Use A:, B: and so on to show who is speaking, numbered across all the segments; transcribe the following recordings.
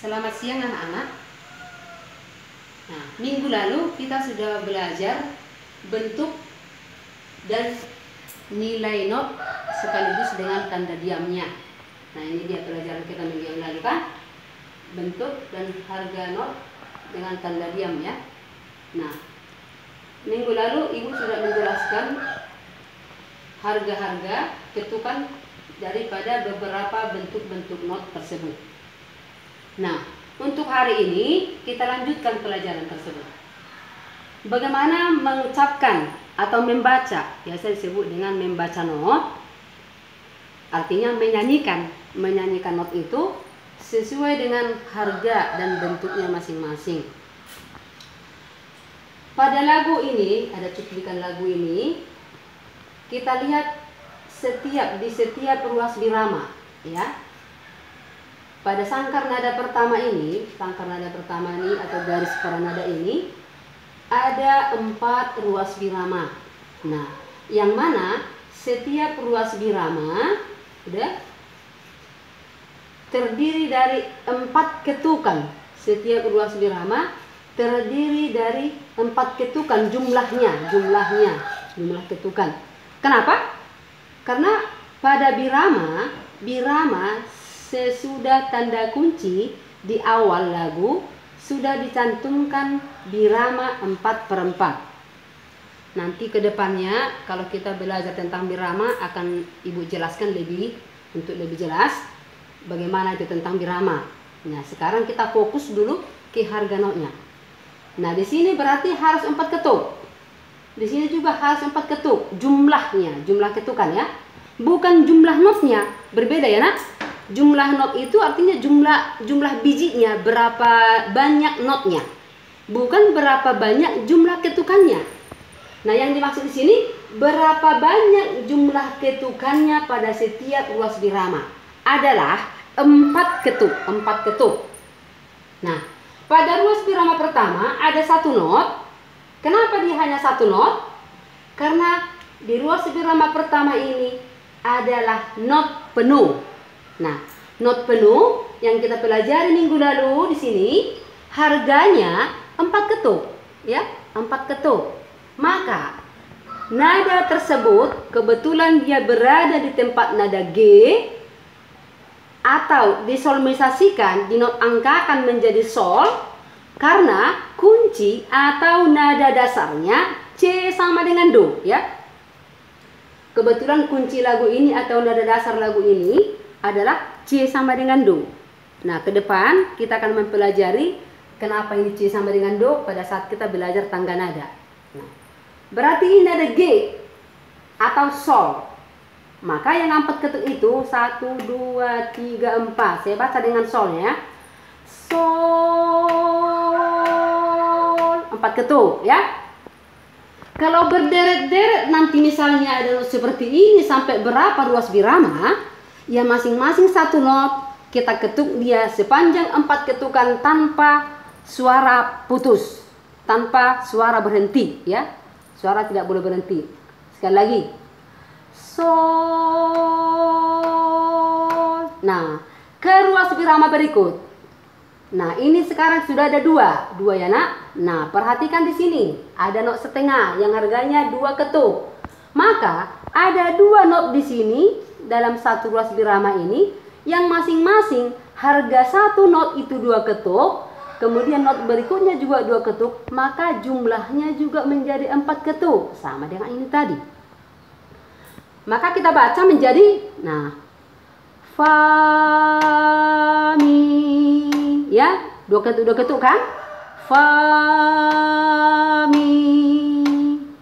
A: Selamat siang anak-anak. Nah, minggu lalu kita sudah belajar bentuk dan nilai not sekaligus dengan tanda diamnya. Nah, ini dia pelajaran kita minggu yang lalu kan? Bentuk dan harga not dengan tanda diam ya. Nah, minggu lalu Ibu sudah menjelaskan harga-harga ketukan daripada beberapa bentuk-bentuk not tersebut. Nah, untuk hari ini kita lanjutkan pelajaran tersebut. Bagaimana mengucapkan atau membaca, biasa disebut dengan membaca not. Artinya menyanyikan not itu sesuai dengan harga dan bentuknya masing-masing. Pada lagu ini, ada cuplikan lagu ini, kita lihat di setiap ruas birama, ya. Pada sangkar nada pertama ini atau garis paranada ini ada 4 ruas birama. Nah, yang mana setiap ruas birama terdiri dari 4 ketukan. Setiap ruas birama terdiri dari 4 ketukan jumlah ketukan. Kenapa? Karena pada birama sesudah tanda kunci di awal lagu sudah dicantumkan birama 4/4. Nanti ke depannya kalau kita belajar tentang birama akan Ibu jelaskan untuk lebih jelas bagaimana itu tentang birama. Nah, sekarang kita fokus dulu ke harga notnya. Nah, di sini berarti harus 4 ketuk. Di sini juga harus 4 ketuk. Jumlah ketukan ya. Bukan jumlah notnya, berbeda ya, Nak. Jumlah not itu artinya jumlah bijinya, berapa banyak notnya, bukan berapa banyak jumlah ketukannya. Nah, yang dimaksud di sini berapa banyak jumlah ketukannya pada setiap ruas birama adalah 4 ketuk. Nah, pada ruas birama pertama ada 1 not. Kenapa dia hanya 1 not? Karena di ruas birama pertama ini adalah not penuh. Nah, not penuh yang kita pelajari minggu lalu di sini harganya 4 ketuk, ya, 4 ketuk. Maka nada tersebut kebetulan dia berada di tempat nada G atau disolmisasikan, dinotangkakan menjadi sol karena kunci atau nada dasarnya C sama dengan Do, ya. Kebetulan kunci lagu ini atau nada dasar lagu ini adalah C sama dengan Do. Nah, ke depan kita akan mempelajari kenapa ini C sama dengan Do pada saat kita belajar tangga nada. Nah, berarti ini nada G atau Sol. Maka yang 4 ketuk itu 1, 2, 3, 4. Saya baca dengan solnya ya. Sol. 4 ketuk ya. Kalau berderet-deret nanti misalnya ada seperti ini sampai berapa ruas birama, ya masing-masing 1 not kita ketuk dia sepanjang 4 ketukan tanpa suara putus, tanpa suara berhenti ya. Suara tidak boleh berhenti. Sekali lagi. Sol. Nah, ke ruas birama berikut. Nah, ini sekarang sudah ada 2 ya, Nak. Nah, perhatikan di sini ada not setengah yang harganya 2 ketuk. Maka ada 2 not di sini dalam 1 ruas birama ini yang masing-masing harga 1 not itu 2 ketuk, kemudian not berikutnya juga 2 ketuk, maka jumlahnya juga menjadi 4 ketuk, sama dengan ini tadi. Maka kita baca menjadi, nah, fa mi, ya, 2 ketuk kan? Fa mi,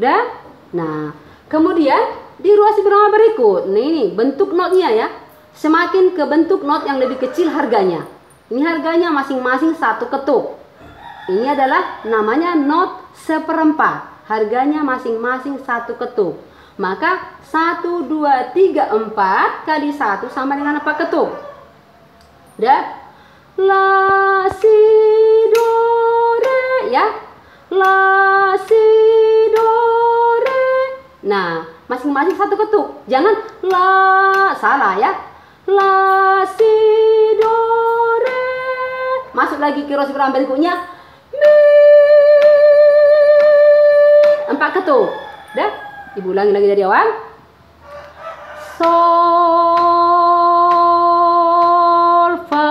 A: dah. Nah, kemudian di ruas birama berikut, nah ini bentuk notnya ya. Semakin ke bentuk not yang lebih kecil harganya. Ini harganya masing-masing 1 ketuk. Ini adalah namanya not 1/4. Harganya masing-masing 1 ketuk. Maka 1, 2, 3, 4 kali 1 sama dengan apa ketuk? Dan la si do re ya. La si do re. Nah, masing-masing 1 ketuk. Jangan la, salah ya. La si do re Masuk lagi ke ruas birama berikutnya. Empat ketuk. Dah? Ibu ulangi lagi dari awal. Sol, fa,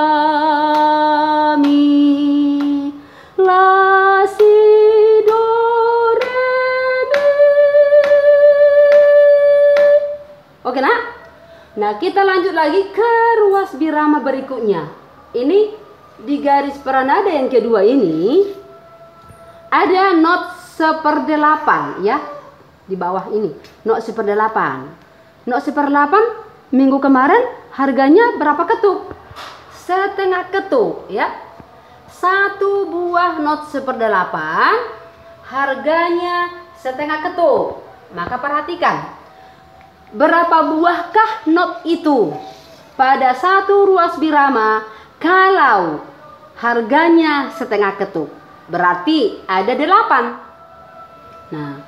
A: mi, la, si, do, re, mi. Oke nak? Nah kita lanjut lagi ke ruas birama berikutnya. Ini di garis peranada yang kedua ini ada not 1/8 ya. Di bawah ini not 1/8. Not 1/8 minggu kemarin harganya berapa ketuk? Setengah ketuk ya. Satu buah not 1/8 harganya setengah ketuk. Maka perhatikan, berapa buahkah not itu pada satu ruas birama kalau harganya setengah ketuk? Berarti ada 8. Nah,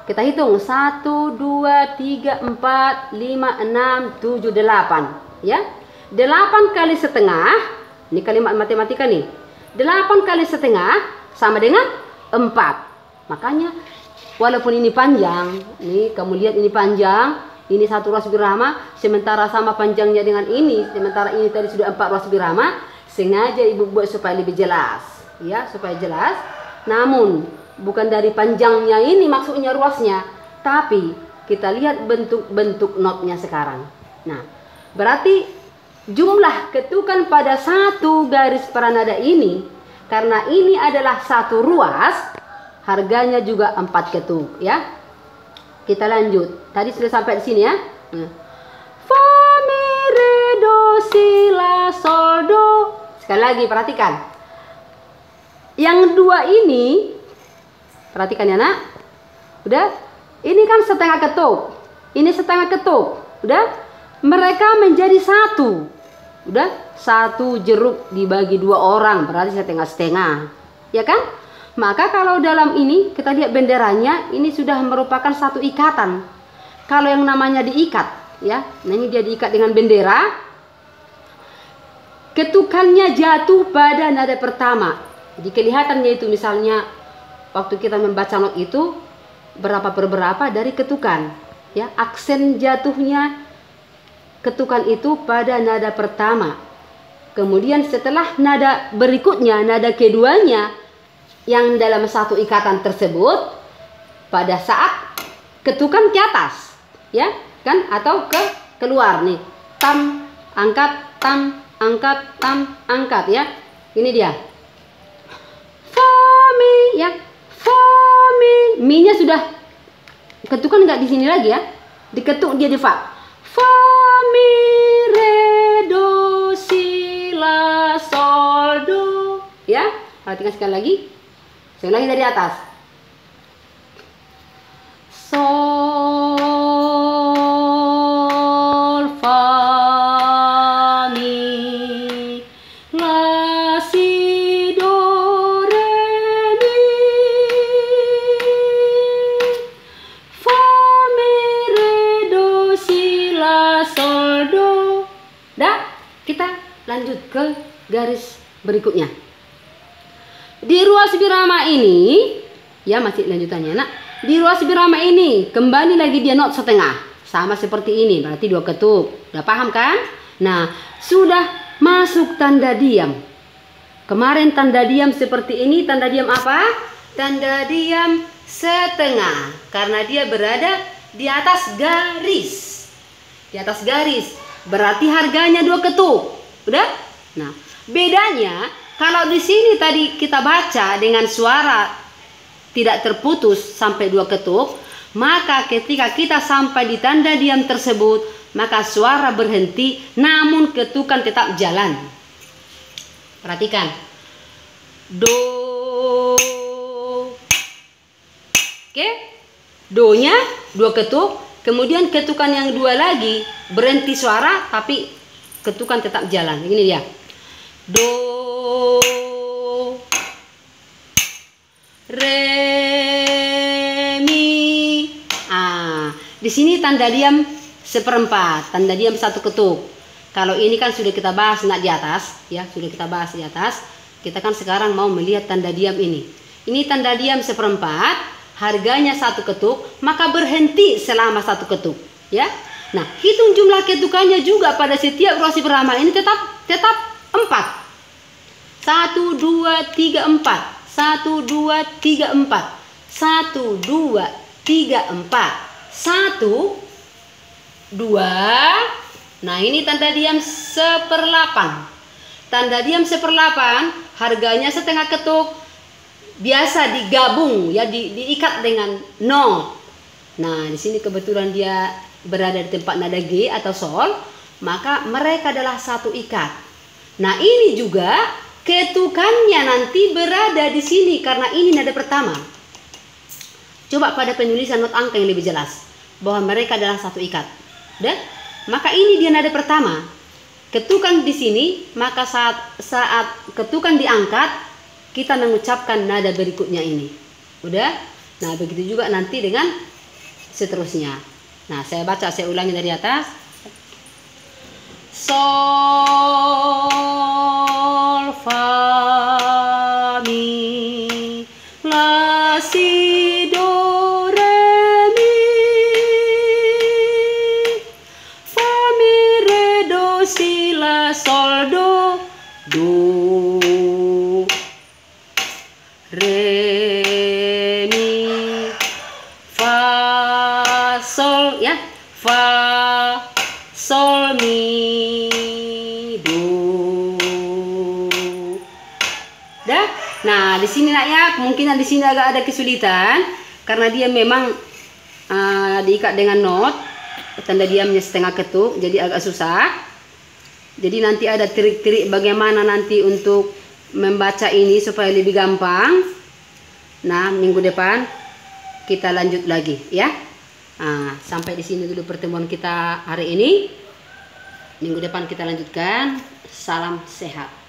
A: kita hitung 1, 2, 3, 4, 5, 6, 7, 8 ya. 8 kali setengah, ini kalimat matematika nih. 8 kali setengah sama dengan 4. Makanya walaupun ini panjang, nih kamu lihat ini panjang, ini satu ruas birama, sementara sama panjangnya dengan ini, sementara ini tadi sudah 4 ruas birama, sengaja ibu buat supaya lebih jelas ya, supaya jelas. Namun bukan dari panjangnya ini maksudnya ruasnya, tapi kita lihat bentuk-bentuk notnya sekarang. Nah, berarti jumlah ketukan pada satu garis peranada ini, karena ini adalah satu ruas, harganya juga 4 ketuk ya. Kita lanjut. Tadi sudah sampai di sini ya. Fa, mi, re, do, si, la, sol, do. Sekali lagi perhatikan. Yang dua ini, perhatikan ya nak. Udah? Ini kan setengah ketuk. Ini setengah ketuk. Udah? Mereka menjadi satu. Udah? Satu jeruk dibagi 2 orang, berarti setengah-setengah. Ya kan? Maka kalau dalam ini kita lihat benderanya, ini sudah merupakan satu ikatan. Kalau yang namanya diikat, ya, nah ini dia diikat dengan bendera. Ketukannya jatuh pada nada pertama. Jadi kelihatannya itu misalnya waktu kita membaca not itu berapa dari ketukan, ya, aksen jatuhnya ketukan itu pada nada pertama. Kemudian setelah nada berikutnya, nada keduanya yang dalam satu ikatan tersebut pada saat ketukan ke atas, ya kan, atau keluar nih, tam angkat, tam angkat, tam angkat ya. Ini dia fa mi ya, fa mi, mi nya sudah ketukan nggak di sini lagi ya, diketuk dia di fa. Fa mi re do si la sol do ya. Perhatikan sekali lagi. Sekali lagi dari atas. Sol, fa, mi, la, si, do, re, mi. Fa, mi, re, do, si, la, sol, do. Dah, kita lanjut ke garis berikutnya. Di ruas birama ini, ya masih lanjutannya nak. Di ruas birama ini kembali lagi dia not setengah, sama seperti ini, berarti 2 ketuk. Udah paham kan? Nah, sudah masuk tanda diam. Kemarin tanda diam seperti ini, tanda diam apa? Tanda diam setengah, karena dia berada di atas garis. Di atas garis, berarti harganya 2 ketuk. Udah? Nah, bedanya kalau di sini tadi kita baca dengan suara tidak terputus sampai 2 ketuk, maka ketika kita sampai di tanda diam tersebut, maka suara berhenti, namun ketukan tetap jalan. Perhatikan. Do. Oke? Do-nya 2 ketuk, kemudian ketukan yang 2 lagi berhenti suara tapi ketukan tetap jalan. Ini dia. Do, re, mi. Di sini tanda diam 1/4, tanda diam 1 ketuk. Kalau ini kan sudah kita bahas di atas, ya, sudah kita bahas di atas. Kita kan sekarang mau melihat tanda diam ini. Ini tanda diam seperempat, harganya 1 ketuk, maka berhenti selama 1 ketuk, ya. Nah, hitung jumlah ketukannya juga pada setiap ruas birama ini tetap 4. 1 2 3 4. 1 2 3 4. 1 2 3 4. 1 2. Nah, ini tanda diam 1/8. Tanda diam 1/8 harganya setengah ketuk. Biasa digabung, ya, diikat dengan not. Nah, di sini kebetulan dia berada di tempat nada G atau sol, maka mereka adalah satu ikat. Nah, ini juga ketukannya nanti berada di sini karena ini nada pertama. Coba pada penulisan not angka yang lebih jelas bahwa mereka adalah satu ikat. Udah? Maka ini dia nada pertama. Ketukan di sini, maka saat ketukan diangkat, kita mengucapkan nada berikutnya ini. Udah? Nah, begitu juga nanti dengan seterusnya. Nah, saya ulangi dari atas. Sol, fa, mi, la, si, do, re, mi, fa, mi, re, do, si, la, sol, do, re, mi, fa, sol, ya, fa, sol, mi, do. Dah. Nah, di sini nak ya, kemungkinan di sini agak ada kesulitan karena dia memang diikat dengan not, tanda diamnya setengah ketuk, jadi agak susah. Jadi nanti ada trik-trik bagaimana nanti untuk membaca ini supaya lebih gampang. Nah, minggu depan kita lanjut lagi, ya. Nah, sampai di sini dulu pertemuan kita hari ini. Minggu depan kita lanjutkan. Salam sehat.